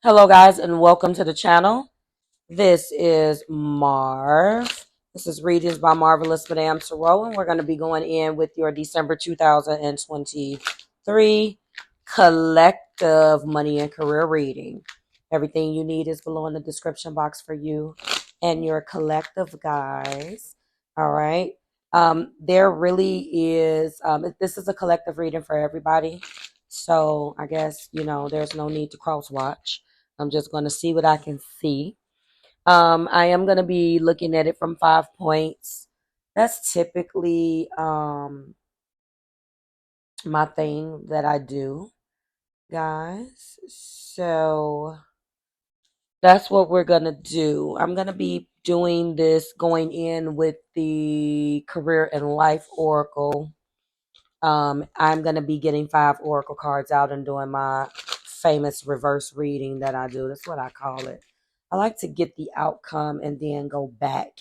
Hello guys and welcome to the channel. This is Marv. This is Readings by Marvelous Madame Tarot, and we're going to be going in with your December 2023 collective money and career reading. Everything you need is below in the description box for you and your collective, guys. All right. There really is, this is a collective reading for everybody. So I guess, there's no need to cross watch. I'm just going to see what I can see. I am going to be looking at it from 5 points. That's typically my thing that I do, guys. So that's what we're going to do. I'm going to be doing this going in with the Career and Life Oracle. I'm going to be getting 5 Oracle cards out and doing my famous reverse reading that I do. That's what I call it. I like to get the outcome and then go back.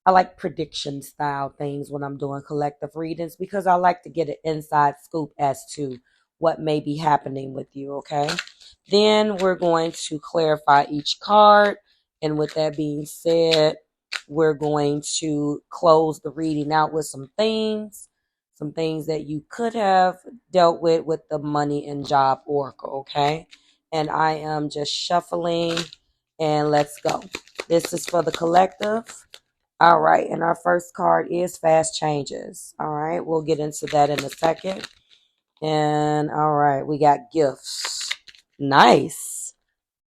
I like prediction style things when I'm doing collective readings because I like to get an inside scoop as to what may be happening with you, okay? Then we're going to clarify each card. And with that being said, we're going to close the reading out with some things that you could have dealt with the money and job oracle, okay? And I am just shuffling and let's go. This is for the collective. All right, and our first card is fast changes. All right, we'll get into that in a second. And all right, we got gifts. Nice.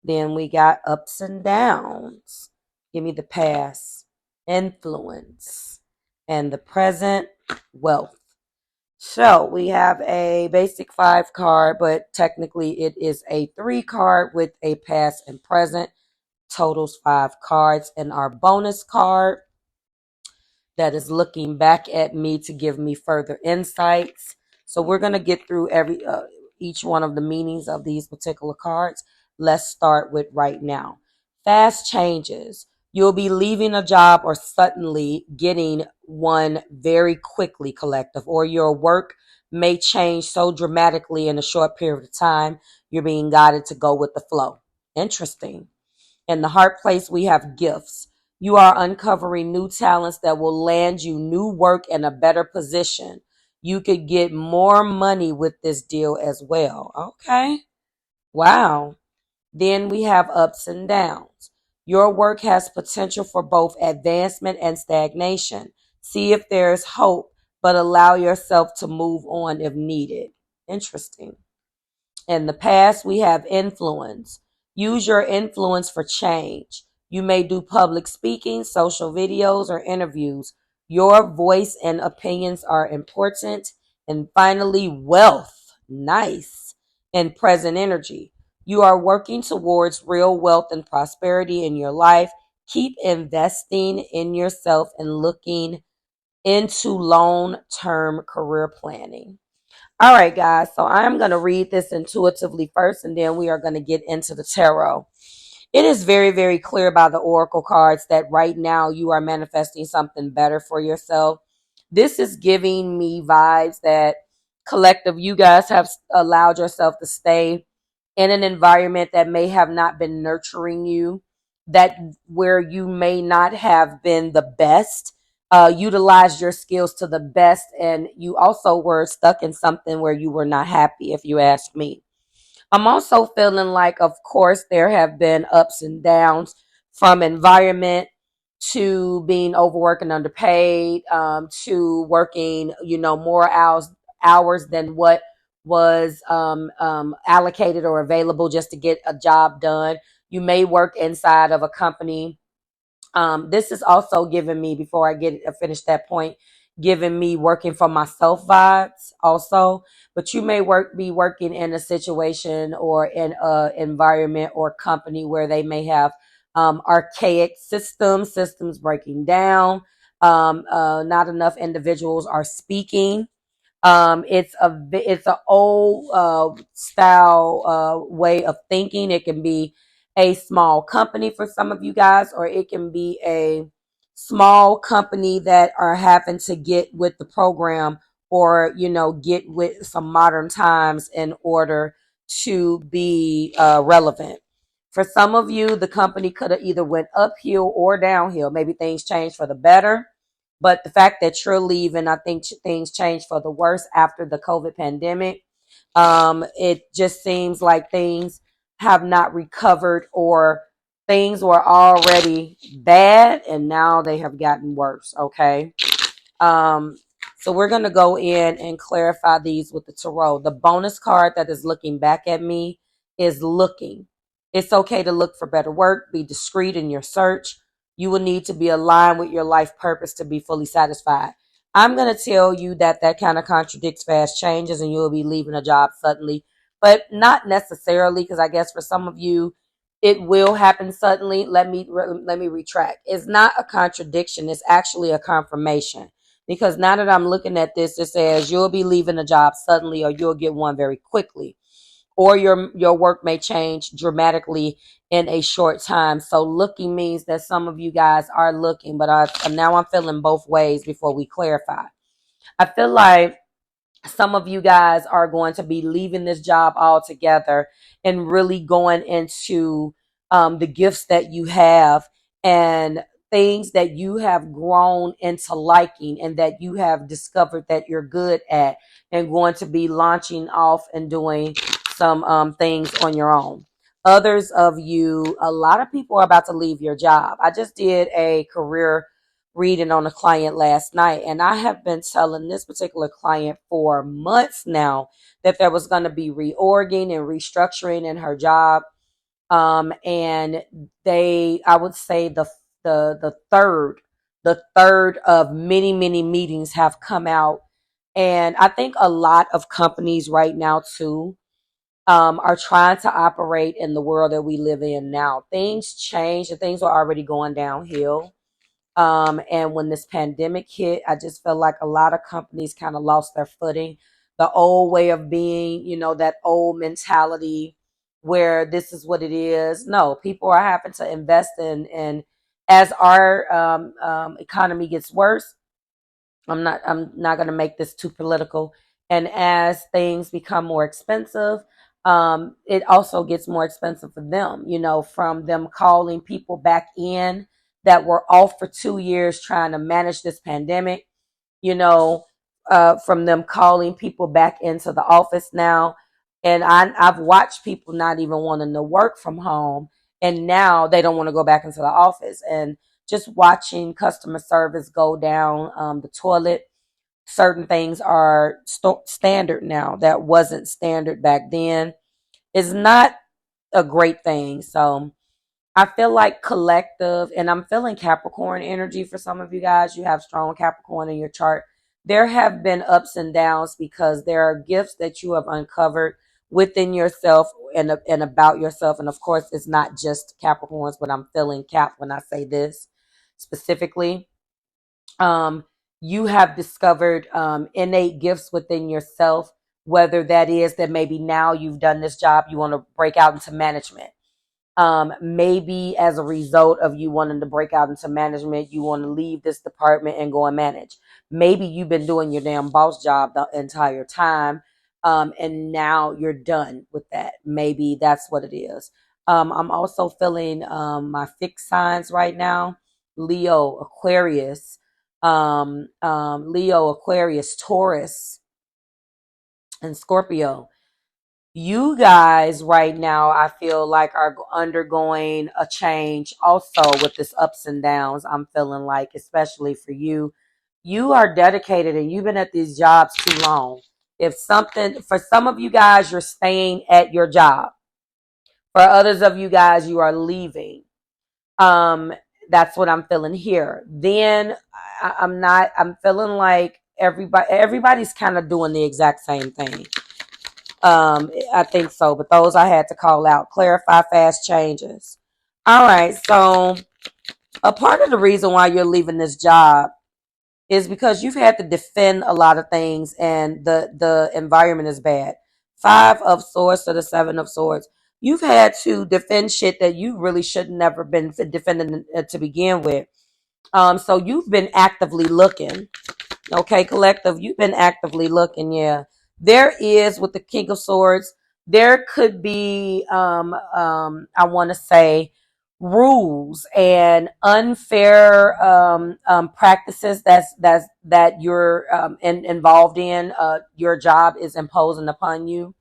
Then we got ups and downs. Give me the past, influence, and the present, wealth. So we have a basic 5 card, but technically it is a 3 card with a past and present. Totals 5 cards. And our bonus card that is looking back at me to give me further insights. So we're going to get through each one of the meanings of these particular cards. Let's start with right now. Fast changes. You'll be leaving a job or suddenly getting one very quickly, collective, or your work may change so dramatically in a short period of time. You're being guided to go with the flow. Interesting. In the heart place, we have gifts. You are uncovering new talents that will land you new work in a better position. You could get more money with this deal as well. Okay. Wow. Then we have ups and downs. Your work has potential for both advancement and stagnation. See if there's hope, but allow yourself to move on if needed. Interesting. In the past, we have influence. Use your influence for change. You may do public speaking, social videos, or interviews. Your voice and opinions are important. And finally, wealth. Nice. And present energy. You are working towards real wealth and prosperity in your life. Keep investing in yourself and looking into long-term career planning. All right, guys. So I'm going to read this intuitively first, and then we are going to get into the tarot. It is very, very clear by the oracle cards that right now you are manifesting something better for yourself. This is giving me vibes that collective, you guys have allowed yourself to stay in an environment that may have not been nurturing you, that where you may not have been the best, utilized your skills to the best, and you also were stuck in something where you were not happy, if you ask me. I'm also feeling like, of course, there have been ups and downs from environment to being overworked and underpaid, to working, more hours than what was allocated or available just to get a job done. You may work inside of a company. This is also giving me, before I finish that point, giving me working for myself vibes also. But you may be working in a situation or in an environment or company where they may have archaic systems breaking down. Not enough individuals are speaking. It's a old style way of thinking. It can be a small company for some of you guys, or it can be a small company that are having to get with the program, or get with some modern times in order to be relevant. For some of you, the company could have either went uphill or downhill. Maybe things changed for the better. But the fact that you're leaving, I think things changed for the worse after the COVID pandemic. It just seems like things have not recovered, or things were already bad and now they have gotten worse. Okay. Um, so we're going to go in and clarify these with the tarot. The bonus card that is looking back at me is looking. It's okay to look for better work. Be discreet in your search. You will need to be aligned with your life purpose to be fully satisfied. I'm going to tell you that that kind of contradicts fast changes and you'll be leaving a job suddenly, but not necessarily, because I guess for some of you, it will happen suddenly. Let me retract. It's not a contradiction. It's actually a confirmation. Because now that I'm looking at this, it says you'll be leaving a job suddenly, or you'll get one very quickly, or your work may change dramatically in a short time. So looking means that some of you guys are looking, but now I'm feeling both ways before we clarify. I feel like some of you guys are going to be leaving this job altogether and really going into the gifts that you have and things that you have grown into liking and that you have discovered that you're good at, and going to be launching off and doing some things on your own. Others of you, a lot of people are about to leave your job. I just did a career reading on a client last night, and I have been telling this particular client for months now that there was going to be reorging and restructuring in her job. And I would say the third of many meetings have come out, and I think a lot of companies right now too are trying to operate in the world that we live in now. Things change and things are already going downhill. And when this pandemic hit, I just felt like a lot of companies kind of lost their footing. The old way of being, that old mentality where this is what it is. No, people are having to invest in as our economy gets worse. I'm not going to make this too political. And as things become more expensive, it also gets more expensive for them, from them calling people back in that were off for 2 years trying to manage this pandemic, you know, from them calling people back into the office now. And I've watched people not even wanting to work from home, and now they don't want to go back into the office. And just watching customer service go down the toilet. Certain things are standard now that wasn't standard back then. Is not a great thing. So I feel like collective, and I'm feeling Capricorn energy for some of you guys. You have strong Capricorn in your chart. There have been ups and downs because there are gifts that you have uncovered within yourself and about yourself. And of course, it's not just Capricorns, but I'm feeling Cap when I say this specifically. Um, you have discovered innate gifts within yourself, whether that is that maybe now you've done this job, you want to break out into management. Maybe as a result of you wanting to break out into management, you want to leave this department and go and manage. Maybe you've been doing your damn boss job the entire time, and now you're done with that. Maybe that's what it is. I'm also feeling my fixed signs right now: Leo, Aquarius, Taurus, and Scorpio. You guys right now, I feel like, are undergoing a change also with this ups and downs. I'm feeling like, especially for you, you are dedicated and you've been at these jobs too long. For some of you guys, you're staying at your job. For others of you guys, you are leaving. Um, that's what I'm feeling here. Then I'm feeling like everybody's kind of doing the exact same thing. I think so, but those I had to call out. Clarify fast changes. All right, so a part of the reason why you're leaving this job is because you've had to defend a lot of things and the environment is bad. 5 of Swords to the 7 of Swords. You've had to defend shit that you really should never been defending to begin with. So you've been actively looking. Okay, collective, you've been actively looking, yeah. There is, with the King of Swords, there could be, I want to say, rules and unfair practices that you're involved in. Your job is imposing upon you,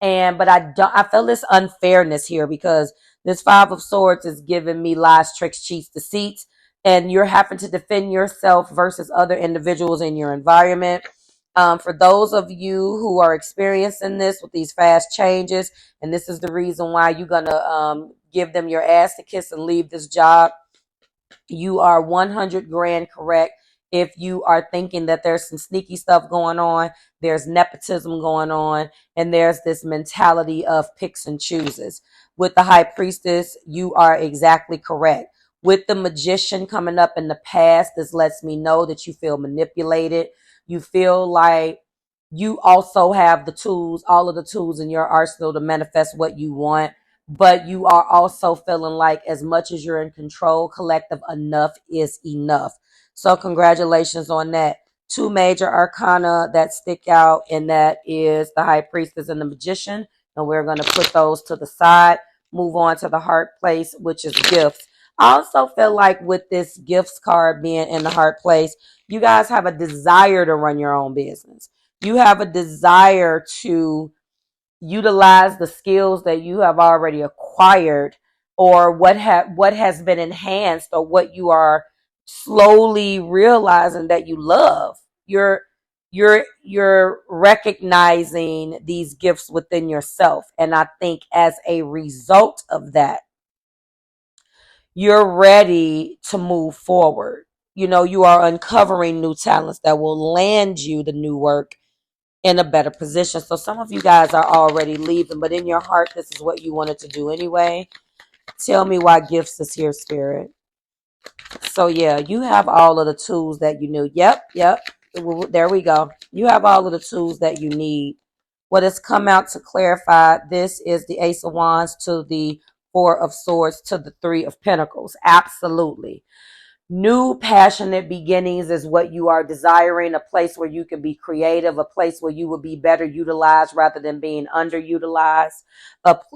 but I feel this unfairness here because this Five of Swords is giving me lies, tricks, cheats, deceits, and you're having to defend yourself versus other individuals in your environment. For those of you who are experiencing this with these fast changes, and this is the reason why you're gonna give them your ass to kiss and leave this job, you are 100 grand correct. If you are thinking that there's some sneaky stuff going on, there's nepotism going on, and there's this mentality of picks and chooses. With the high priestess, you are exactly correct. With the magician coming up in the past, this lets me know that you feel manipulated. You feel like you also have the tools, all of the tools in your arsenal to manifest what you want, but you are also feeling like as much as you're in control, collective enough is enough. So congratulations on that. Two major arcana that stick out, and that is the high priestess and the magician. And we're going to put those to the side. Move on to the heart place, which is gifts. I also feel like with this gifts card being in the heart place, you guys have a desire to run your own business. You have a desire to utilize the skills that you have already acquired, or what has been enhanced, or what you are slowly realizing that you love. You're recognizing these gifts within yourself, and I think as a result of that, you're ready to move forward. You are uncovering new talents that will land you the new work in a better position. So some of you guys are already leaving, but in your heart, this is what you wanted to do anyway. Tell me why gifts is here, Spirit. So yeah, you have all of the tools that you knew. Yep. There we go. You have all of the tools that you need. What has come out to clarify this is the Ace of Wands to the Four of Swords to the Three of Pentacles. Absolutely. New passionate beginnings is what you are desiring, a place where you can be creative, a place where you will be better utilized rather than being underutilized.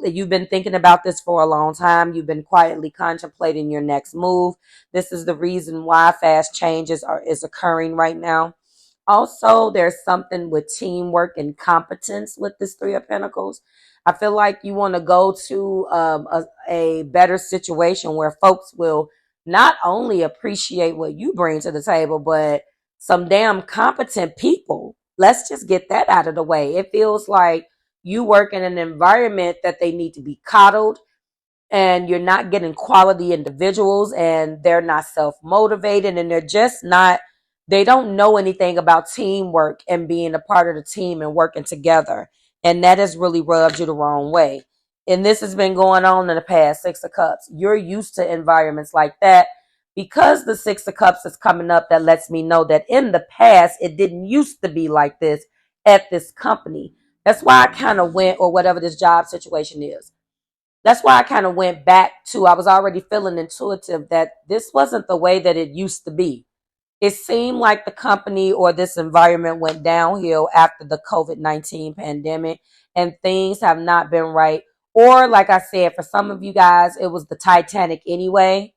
You've been thinking about this for a long time. You've been quietly contemplating your next move. This is the reason why fast changes is occurring right now. Also, there's something with teamwork and competence with this Three of Pentacles. I feel like you want to go to a better situation where folks will not only appreciate what you bring to the table, but some damn competent people. Let's just get that out of the way. It feels like you work in an environment that they need to be coddled, and you're not getting quality individuals, and they're not self-motivated, and they don't know anything about teamwork and being a part of the team and working together. And that has really rubbed you the wrong way. And this has been going on in the past. Six of Cups. You're used to environments like that. Because the Six of Cups is coming up, that lets me know that in the past, it didn't used to be like this at this company. That's why I kind of went, or whatever this job situation is. That's why I kind of went back to, I was already feeling intuitive that this wasn't the way that it used to be. It seemed like the company or this environment went downhill after the COVID-19 pandemic, and things have not been right. Or like I said, for some of you guys, it was the Titanic anyway.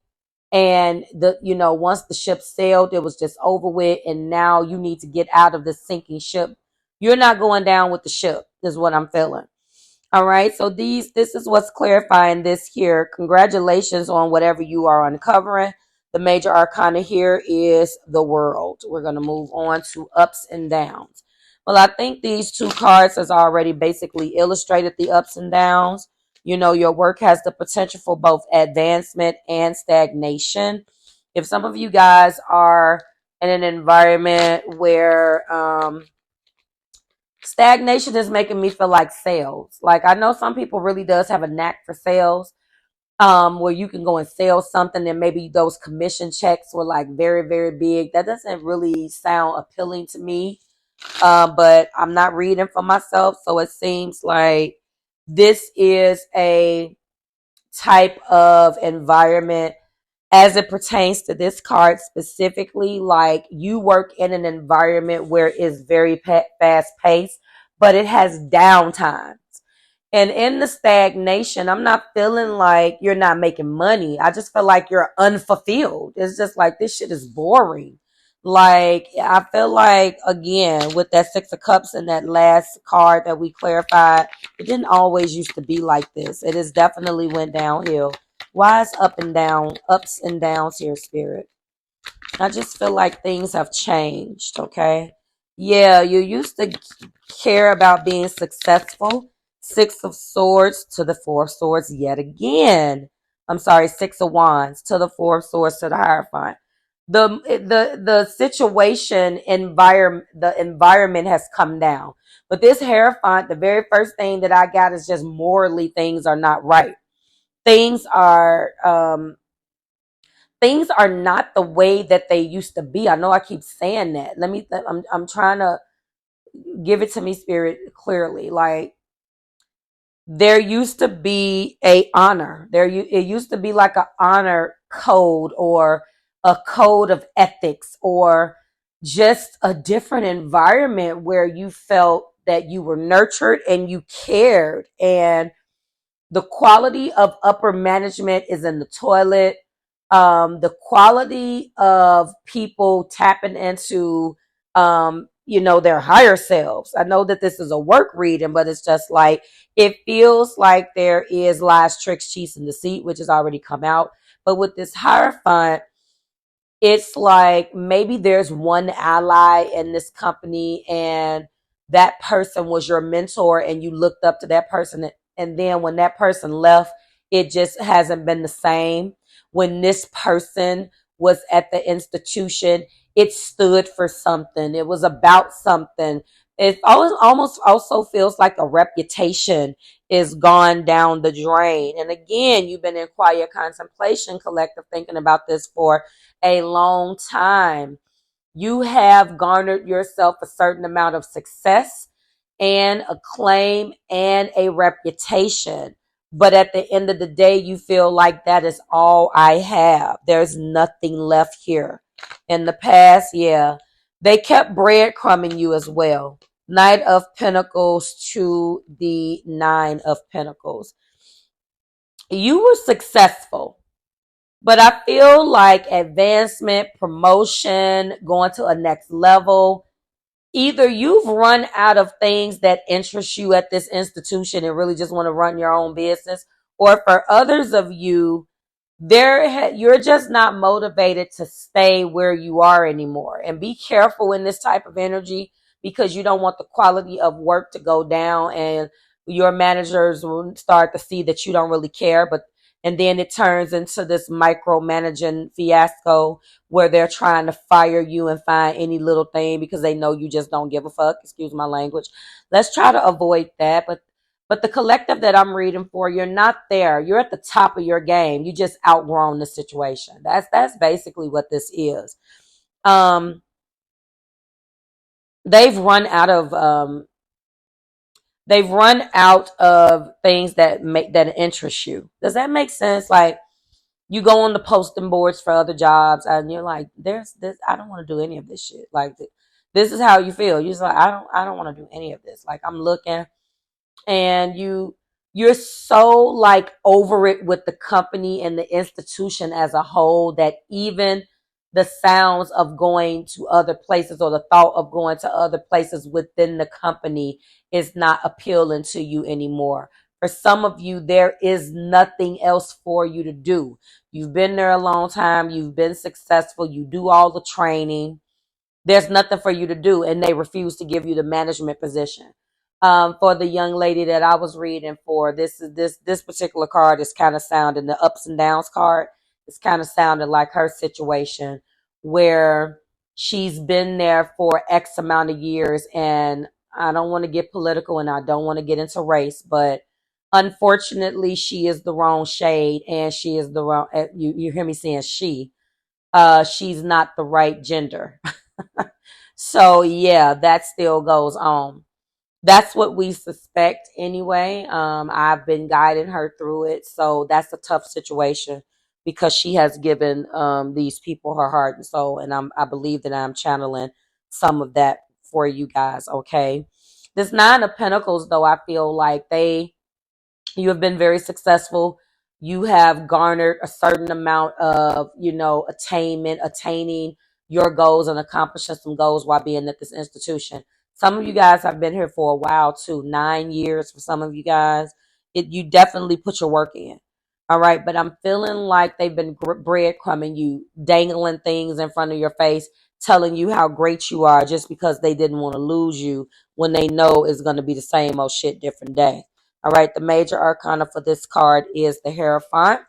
And once the ship sailed, it was just over with. And now you need to get out of the sinking ship. You're not going down with the ship, is what I'm feeling. All right. So this is what's clarifying this here. Congratulations on whatever you are uncovering. The major arcana here is the World. We're going to move on to ups and downs. Well, I think these two cards has already basically illustrated the ups and downs. Your work has the potential for both advancement and stagnation. If some of you guys are in an environment where stagnation is making me feel like sales. Like, I know some people really does have a knack for sales, where you can go and sell something and maybe those commission checks were like very, very big. That doesn't really sound appealing to me. But I'm not reading for myself. So it seems like this is a type of environment as it pertains to this card specifically. Like, you work in an environment where it's very fast paced, but it has downtimes. And in the stagnation, I'm not feeling like you're not making money. I just feel like you're unfulfilled. It's just like this shit is boring. Like I feel like again with that Six of Cups and that last card that we clarified, it didn't always used to be like this. It has definitely went downhill. Why is up and down, ups and downs here, Spirit? I just feel like things have changed, okay? Yeah, you used to care about being successful. Six of Swords to the Four of Swords yet again. I'm sorry, Six of Wands to the Four of Swords to the Hierophant. The situation the environment has come down. But this Hierophant, the very first thing that I got is just morally things are not right. Things are things are not the way that they used to be. I know I keep saying that. I'm trying to give it to me, Spirit, clearly. Like there used to be a honor. It used to be like an honor code or a code of ethics or just a different environment where you felt that you were nurtured and you cared, and the quality of upper management is in the toilet. The quality of people tapping into, their higher selves. I know that this is a work reading, but it's just like, it feels like there is lies, tricks, cheats, and deceit, which has already come out. But with this Hierophant, it's like maybe there's one ally in this company and that person was your mentor and you looked up to that person, and then when that person left, it just hasn't been the same. When this person was at the institution, it stood for something, it was about something. It almost also feels like a reputation is gone down the drain. And again, you've been in quiet contemplation, collective thinking about this for a long time. You have garnered yourself a certain amount of success and acclaim and a reputation. But at the end of the day, you feel like that is all I have. There's nothing left here. In the past, yeah, they kept breadcrumbing you as well. Knight of Pentacles to the Nine of Pentacles. You were successful. But I feel like advancement, promotion, going to a next level, either you've run out of things that interest you at this institution and really just want to run your own business, or for others of you, you're just not motivated to stay where you are anymore. And be careful in this type of energy, because you don't want the quality of work to go down and your managers will start to see that you don't really care. And then it turns into this micromanaging fiasco where they're trying to fire you and find any little thing because they know you just don't give a fuck. Excuse my language. Let's try to avoid that. But the collective that I'm reading for, you're not there. You're at the top of your game. You just outgrown the situation. That's basically what this is. They've run out of things that interest you. Does that make sense? Like you go on the posting boards for other jobs and you're like, there's this, I don't want to do any of this shit. Like this is how you feel. You're just like, I don't want to do any of this. Like I'm looking, and you're so like over it with the company and the institution as a whole that even the sounds of going to other places or the thought of going to other places within the company is not appealing to you anymore. For some of you, there is nothing else for you to do. You've been there a long time. You've been successful. You do all the training. There's nothing for you to do, and they refuse to give you the management position. For the young lady that I was reading for, this particular card is kind of sounding, the ups and downs card. It's kind of sounding like her situation where she's been there for X amount of years, and I don't want to get political and I don't want to get into race, but unfortunately, she is the wrong shade, and she is the wrong. You hear me saying she? She's not the right gender. So yeah, that still goes on. That's what we suspect anyway. I've been guiding her through it. So that's a tough situation because she has given these people her heart and soul. And I believe that I'm channeling some of that for you guys. Okay. This Nine of Pentacles, though, I feel like they You have been very successful. You have garnered a certain amount of, attaining your goals and accomplishing some goals while being at this institution. Some of you guys have been here for a while too, 9 years for some of you guys. You definitely put your work in. All right, but I'm feeling like they've been breadcrumbing you, dangling things in front of your face, telling you how great you are just because they didn't want to lose you when they know it's going to be the same old shit, different day. All right, the major arcana for this card is the Hierophant.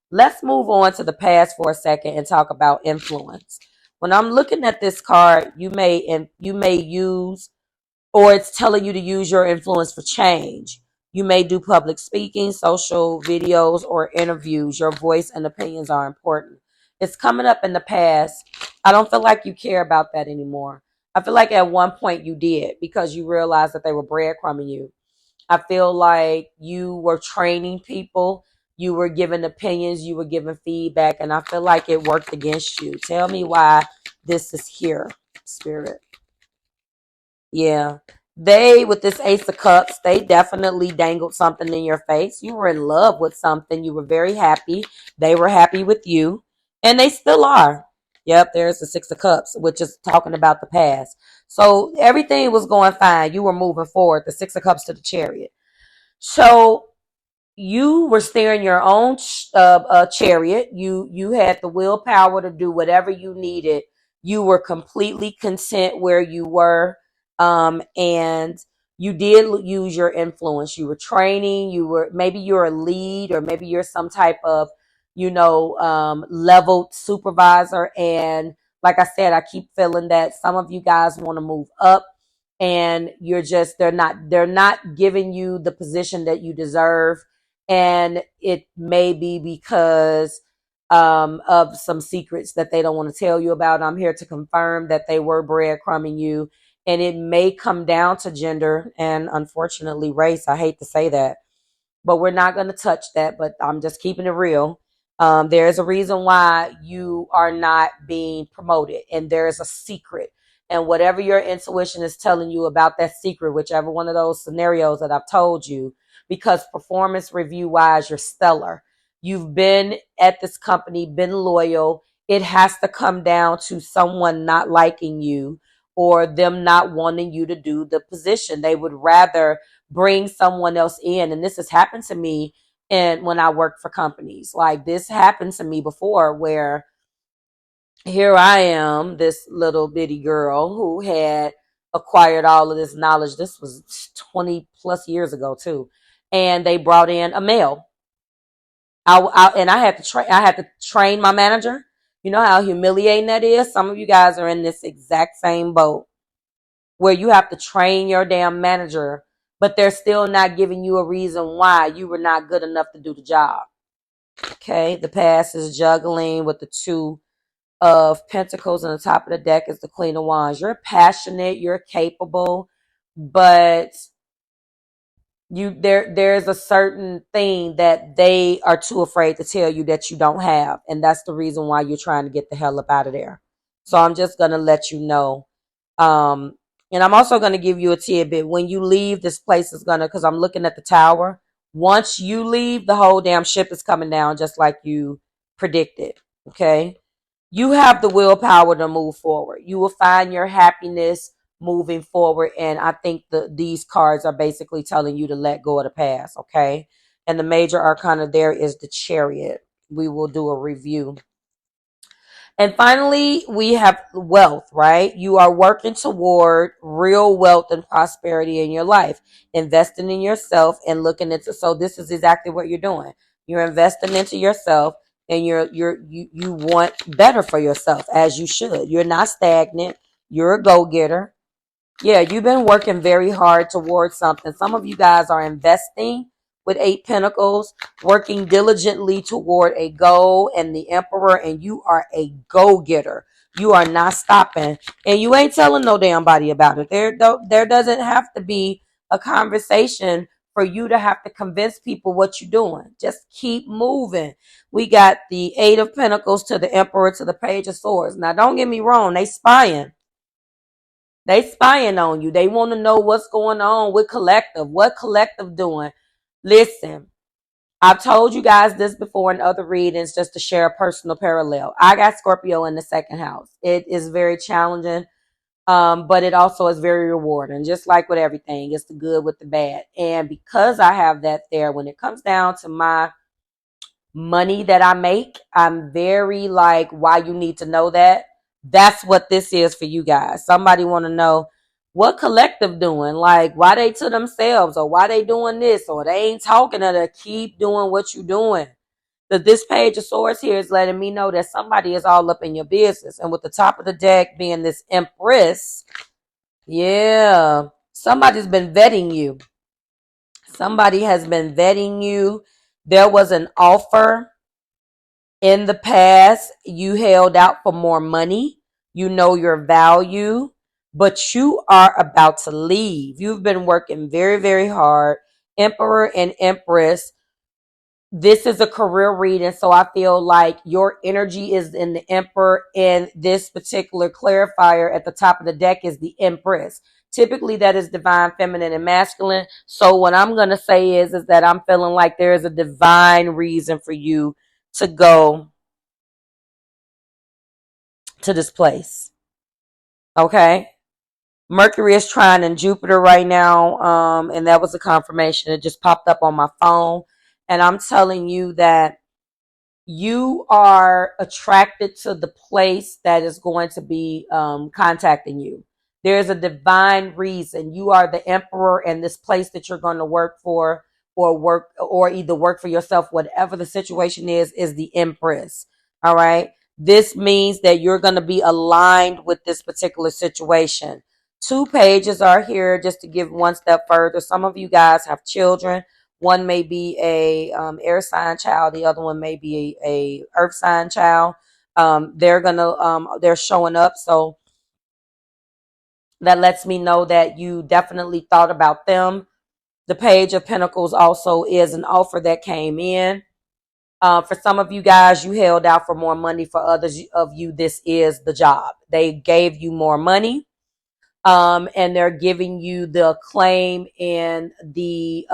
Let's move on to the past for a second and talk about influence. When I'm looking at this card, you may use, or it's telling you to use your influence for change. You may do public speaking, social videos, or interviews. Your voice and opinions are important. It's coming up in the past. I don't feel like you care about that anymore. I feel like at one point you did because you realized that they were breadcrumbing you. I feel like you were training people, you were giving opinions, you were giving feedback, and I feel like it worked against you. Tell me why this is here, Spirit. Yeah. With this Ace of Cups, they definitely dangled something in your face. You were in love with something. You were very happy. They were happy with you, and they still are. Yep, there's the Six of Cups, which is talking about the past. So everything was going fine. You were moving forward. The Six of Cups to the Chariot. So you were steering your own chariot. You had the willpower to do whatever you needed. You were completely content where you were, and you did use your influence. You were training. Maybe you're a lead, or maybe you're some type of leveled supervisor. And like I said, I keep feeling that some of you guys want to move up, and they're not giving you the position that you deserve, and it may be because of some secrets that they don't want to tell you about. I'm here to confirm that they were breadcrumbing you, and it may come down to gender and unfortunately race. I hate to say that, but we're not going to touch that. But I'm just keeping it real. There's a reason why you are not being promoted, and there's a secret. And whatever your intuition is telling you about that secret, whichever one of those scenarios that I've told you, because performance review wise, you're stellar. You've been at this company, been loyal. It has to come down to someone not liking you or them not wanting you to do the position. They would rather bring someone else in. And this has happened to me. And when I worked for companies, like this happened to me before, where here I am, this little bitty girl who had acquired all of this knowledge. This was 20 plus years ago too. And they brought in a male. I had to train my manager. You know how humiliating that is? Some of you guys are in this exact same boat where you have to train your damn manager, but they're still not giving you a reason why you were not good enough to do the job. Okay, the past is juggling with the Two of Pentacles, and the top of the deck is the Queen of Wands. You're passionate, you're capable, but there's a certain thing that they are too afraid to tell you that you don't have, and that's the reason why you're trying to get the hell up out of there. So I'm just gonna let you know. And I'm also gonna give you a tidbit. When you leave, this place is gonna, because I'm looking at the tower. Once you leave, the whole damn ship is coming down, just like you predicted. Okay. You have the willpower to move forward. You will find your happiness moving forward. And I think these cards are basically telling you to let go of the past. Okay. And the major arcana there is the Chariot. We will do a review. And finally, we have wealth, right? You are working toward real wealth and prosperity in your life, investing in yourself and looking into. So this is exactly what you're doing. You're investing into yourself, and you want better for yourself, as you should. You're not stagnant. You're a go-getter. Yeah, you've been working very hard towards something. Some of you guys are investing with 8 Pentacles, working diligently toward a goal and the Emperor, and you are a go-getter. You are not stopping, and you ain't telling no damn body about it. There doesn't have to be a conversation for you to have to convince people what you're doing. Just keep moving. We got the 8 of Pentacles to the Emperor to the Page of Swords. Now, don't get me wrong. They spying. They spying on you. They want to know what's going on with collective. What collective doing? Listen, I've told you guys this before in other readings just to share a personal parallel. I got Scorpio in the second house. It is very challenging, but it also is very rewarding. Just like with everything, it's the good with the bad. And because I have that there, when it comes down to my money that I make, I'm very like, why you need to know that. That's what this is for you guys. Somebody want to know what collective doing, like why they to themselves, or why they doing this, or they ain't talking, or they keep doing what you doing. That this page of swords here is letting me know that somebody is all up in your business. And with the top of the deck being this Empress, yeah, somebody's been vetting you. Somebody has been vetting you. There was an offer in the past. You held out for more money. You know your value, but you are about to leave. You've been working very, very hard. Emperor and Empress. This is a career reading, so I feel like your energy is in the Emperor, and this particular clarifier at the top of the deck is the Empress. Typically, that is divine, feminine, and masculine. So what I'm going to say is that I'm feeling like there is a divine reason for you to go to this place. Okay? Mercury is trine in Jupiter right now, and that was a confirmation. It just popped up on my phone, and I'm telling you that you are attracted to the place that is going to be contacting you. There's a divine reason. You are the emperor, and this place that you're going to work for, or either work for yourself, whatever the situation is the Empress. All right. This means that you're going to be aligned with this particular situation. 2 pages are here just to give one step further. Some of you guys have children. One may be a air sign child. The other one may be a earth sign child. They're showing up. So that lets me know that you definitely thought about them. The Page of Pentacles also is an offer that came in. For some of you guys, you held out for more money. For others of you, this is the job. They gave you more money. And they're giving you the acclaim and the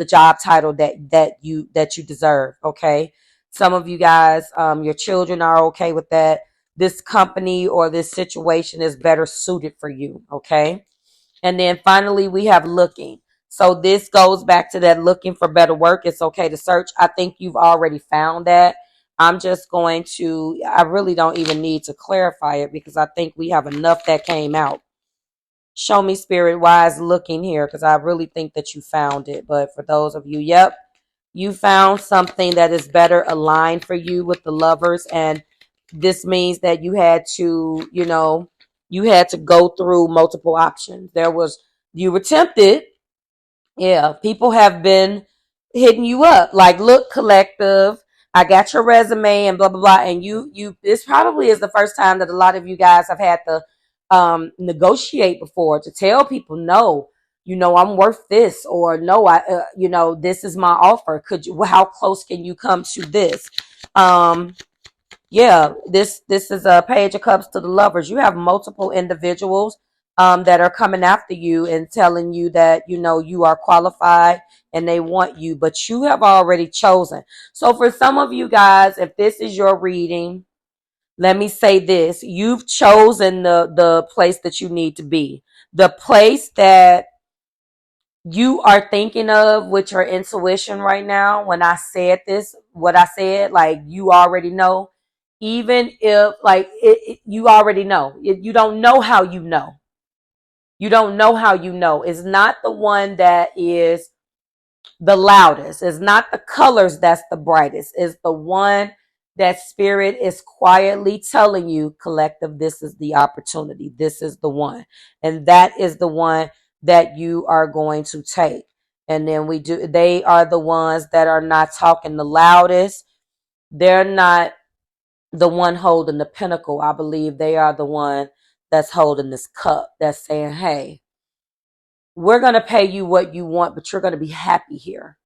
job title that you deserve. Okay. Some of you guys, your children are okay with that. This company or this situation is better suited for you. Okay. And then finally, we have looking. So this goes back to that looking for better work. It's okay to search. I think you've already found that. I'm just going to, I really don't even need to clarify it because I think we have enough that came out. Show me spirit wise looking here, because I really think that you found it. But for those of you, yep, you found something that is better aligned for you with the Lovers. And this means that you had to, you had to go through multiple options. You were tempted. Yeah, people have been hitting you up like, look, collective, I got your resume and blah blah blah. And this probably is the first time that a lot of you guys have had to negotiate before, to tell people, no, I'm worth this, or no, this is my offer. How close can you come to this? Yeah, this is a Page of Cups to the Lovers. You have multiple individuals that are coming after you and telling you that you are qualified and they want you, but you have already chosen. So for some of you guys, if this is your reading, let me say this: you've chosen the place that you need to be, the place that you are thinking of with your intuition right now. When I said this, what I said, like, you already know. Even if like you already know, you don't know how you know. You don't know how you know. It's not the one that is the loudest. It's not the colors that's the brightest. It's the one that spirit is quietly telling you, collective, this is the opportunity. This is the one. And that is the one that you are going to take. And then they are the ones that are not talking the loudest. They're not the one holding the pinnacle. I believe they are the one that's holding this cup, that's saying, hey, we're going to pay you what you want, but you're going to be happy here.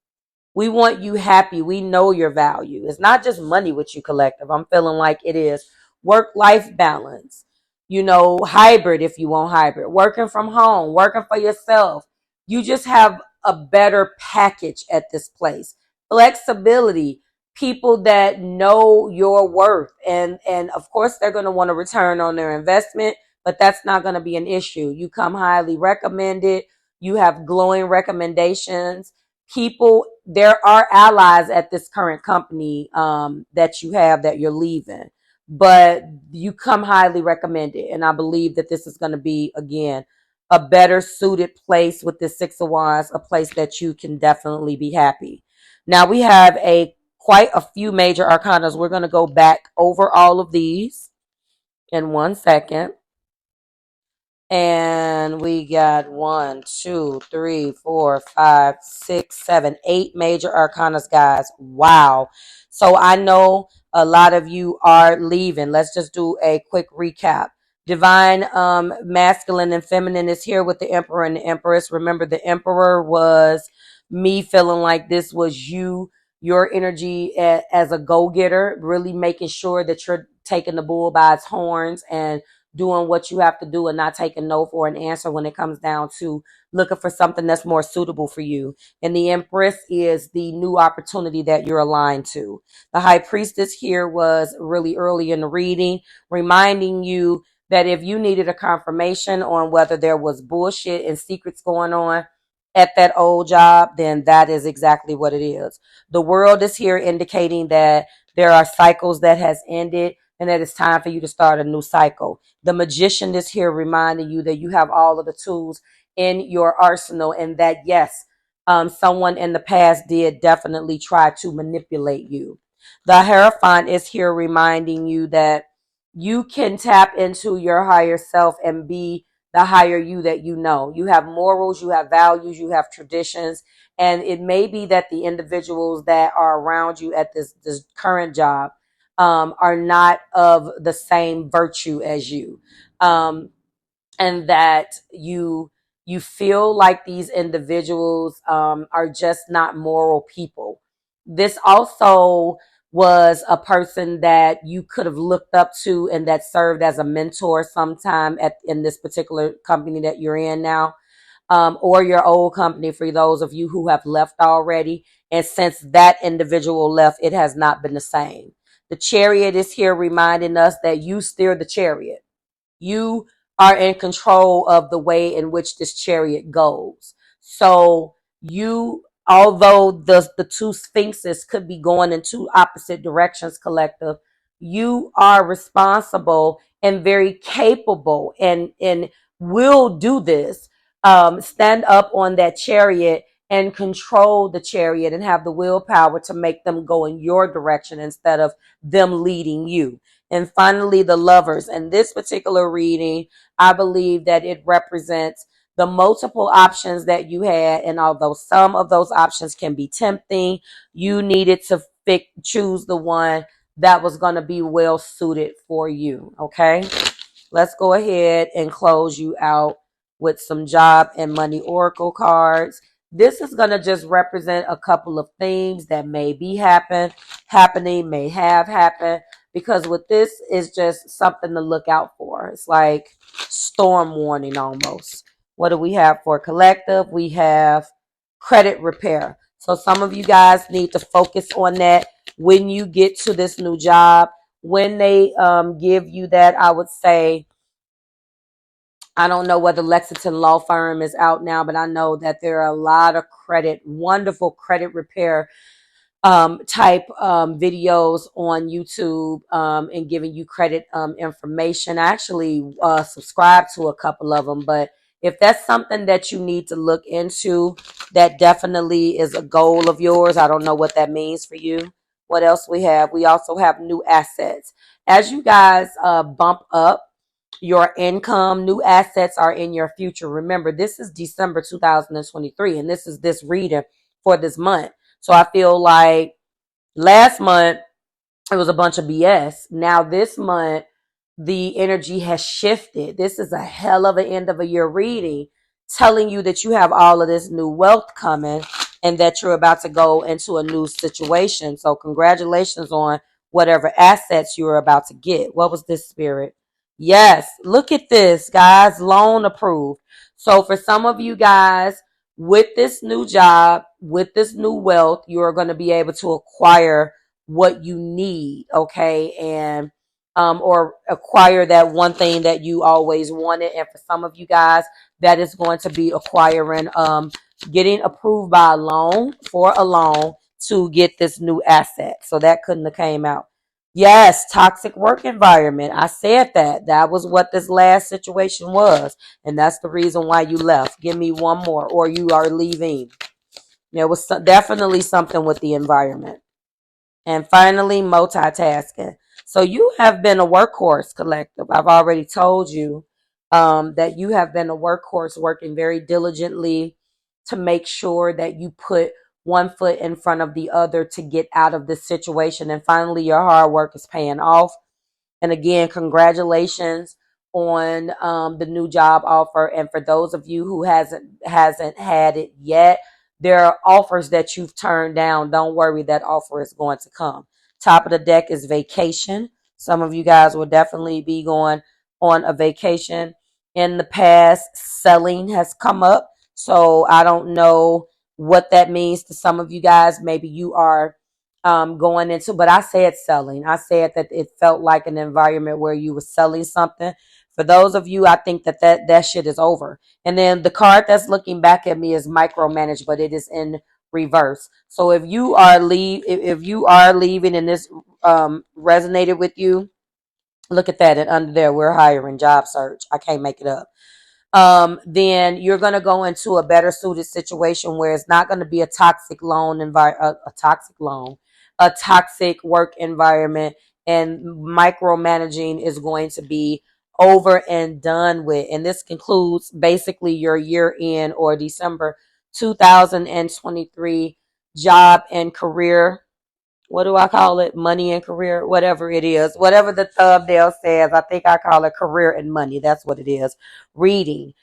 We want you happy. We know your value. It's not just money with you, collective. I'm feeling like it is work-life balance. Hybrid if you want hybrid. Working from home, working for yourself. You just have a better package at this place. Flexibility, people that know your worth, and of course they're going to want to return on their investment, but that's not going to be an issue. You come highly recommended. You have glowing recommendations. People, there are allies at this current company that you have that you're leaving, but you come highly recommended. And I believe that this is going to be, again, a better suited place with this Six of Wands, a place that you can definitely be happy. Now we have quite a few major arcanas. We're going to go back over all of these in 1 second. And we got 1, 2, 3, 4, 5, 6, 7, 8 major arcanas, guys. Wow. So I know a lot of you are leaving. Let's just do a quick recap. Divine masculine and feminine is here with the Emperor and the Empress. Remember, the Emperor was me feeling like this was your energy as a go-getter, really making sure that you're taking the bull by its horns and doing what you have to do and not taking no for an answer when it comes down to looking for something that's more suitable for you. And the Empress is the new opportunity that you're aligned to. The High Priestess here was really early in the reading, reminding you that if you needed a confirmation on whether there was bullshit and secrets going on at that old job, then that is exactly what it is. The World is here indicating that there are cycles that has ended and that it's time for you to start a new cycle. The Magician is here reminding you that you have all of the tools in your arsenal and that, yes, someone in the past did definitely try to manipulate you. The Hierophant is here reminding you that you can tap into your higher self and be the higher you that you know. You have morals, you have values, you have traditions, and it may be that the individuals that are around you at this current job are not of the same virtue as you, and that you feel like these individuals are just not moral people. This also was a person that you could have looked up to and that served as a mentor sometime in this particular company that you're in now, or your old company for those of you who have left already. And since that individual left, it has not been the same. The Chariot is here reminding us that you steer the chariot. You are in control of the way in which this chariot goes. So although the two sphinxes could be going in two opposite directions, collective, you are responsible and very capable and will do this. Stand up on that chariot and control the chariot and have the willpower to make them go in your direction instead of them leading you. And finally, the Lovers. In this particular reading, I believe that it represents the multiple options that you had. And although some of those options can be tempting, you needed to choose the one that was going to be well suited for you. Okay, let's go ahead and close you out with some job and money oracle cards. This is going to just represent a couple of themes that may be happening, may have happened, because with this is just something to look out for. It's like storm warning almost. What do we have for collective? We have credit repair. So some of you guys need to focus on that when you get to this new job. When they give you that, I would say, I don't know whether Lexington Law Firm is out now, but I know that there are a lot of wonderful credit repair type videos on YouTube and giving you credit information. I actually subscribe to a couple of them, but if that's something that you need to look into, that definitely is a goal of yours. I don't know what that means for you. What else we have? We also have new assets. As you guys bump up your income, new assets are in your future. Remember, this is December 2023, and this is this reading for this month. So I feel like last month it was a bunch of BS. Now this month, the energy has shifted. This is a hell of an end of a year reading, telling you that you have all of this new wealth coming and that you're about to go into a new situation. So congratulations on whatever assets you're about to get. What was this, Spirit? Yes, look at this, guys. Loan approved. So for some of you guys, with this new job, with this new wealth, you are going to be able to acquire what you need, okay? And or acquire that one thing that you always wanted. And for some of you guys, that is going to be acquiring getting approved by a loan for a loan to get this new asset. So that couldn't have came out. Yes, toxic work environment. I said that. That was what this last situation was. And that's the reason why you left. Give me one more, or you are leaving. There was definitely something with the environment. And finally, multitasking. So you have been a workhorse, collective. I've already told you that you have been a workhorse, working very diligently to make sure that you put one foot in front of the other to get out of this situation. And finally, your hard work is paying off. And again, congratulations on the new job offer. And for those of you who hasn't had it yet, there are offers that you've turned down. Don't worry, that offer is going to come. Top of the deck is vacation. Some of you guys will definitely be going on a vacation. In the past, selling has come up. So I don't know what that means to some of you guys. Maybe you are going into, but I said selling. I said that it felt like an environment where you were selling something. For those of you, I think that shit is over. And then the card that's looking back at me is micromanage, but it is in reverse. So if you are if you are leaving and this resonated with you, look at that. And under there, we're hiring, job search. I can't make it up. Then you're going to go into a better suited situation where it's not going to be a toxic a toxic work environment, and micromanaging is going to be over and done with. And this concludes basically your year end, or December 2023 job and career. What do I call it? Money and career, whatever it is, whatever the thumbnail says. I think I call it career and money. That's what it is. Reading.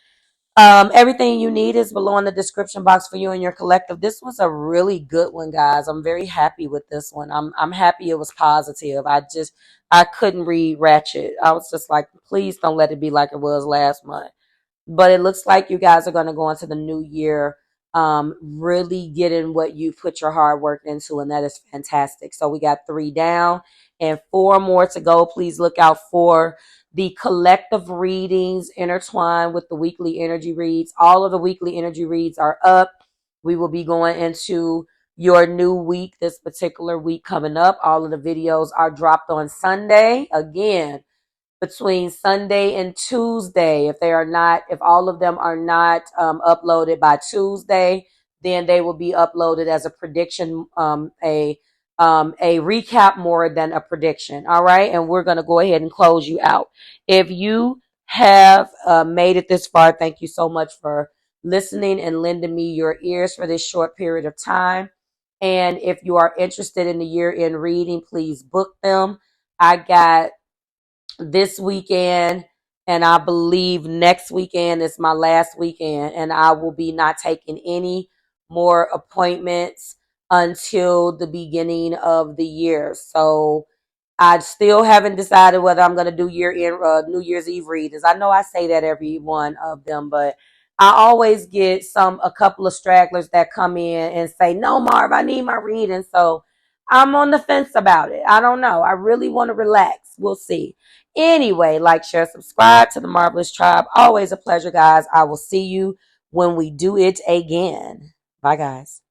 Everything you need is below in the description box for you and your collective. This was a really good one, guys. I'm very happy with this one. I'm happy it was positive. I couldn't read Ratchet. I was just like, please don't let it be like it was last month. But it looks like you guys are going to go into the new year really getting what you put your hard work into, and that is fantastic. So we got 3 down and 4 more to go. Please look out for the collective readings intertwined with the weekly energy reads. All of the weekly energy reads are up. We will be going into your new week, this particular week coming up. All of the videos are dropped on Sunday. Again, between Sunday and Tuesday. If all of them are not uploaded by Tuesday, then they will be uploaded as a prediction, a recap more than a prediction. All right. And we're going to go ahead and close you out. If you have made it this far, thank you so much for listening and lending me your ears for this short period of time. And if you are interested in the year-end reading, please book them. I got this weekend, and I believe next weekend is my last weekend, and I will be not taking any more appointments until the beginning of the year. So I still haven't decided whether I'm going to do New Year's Eve readings. I know I say that every one of them, but I always get a couple of stragglers that come in and say, no, Marv, I need my reading. So I'm on the fence about it. I don't know. I really want to relax. We'll see. Anyway, like, share, subscribe to the Marvelous Tribe. Always a pleasure, guys. I will see you when we do it again. Bye, guys.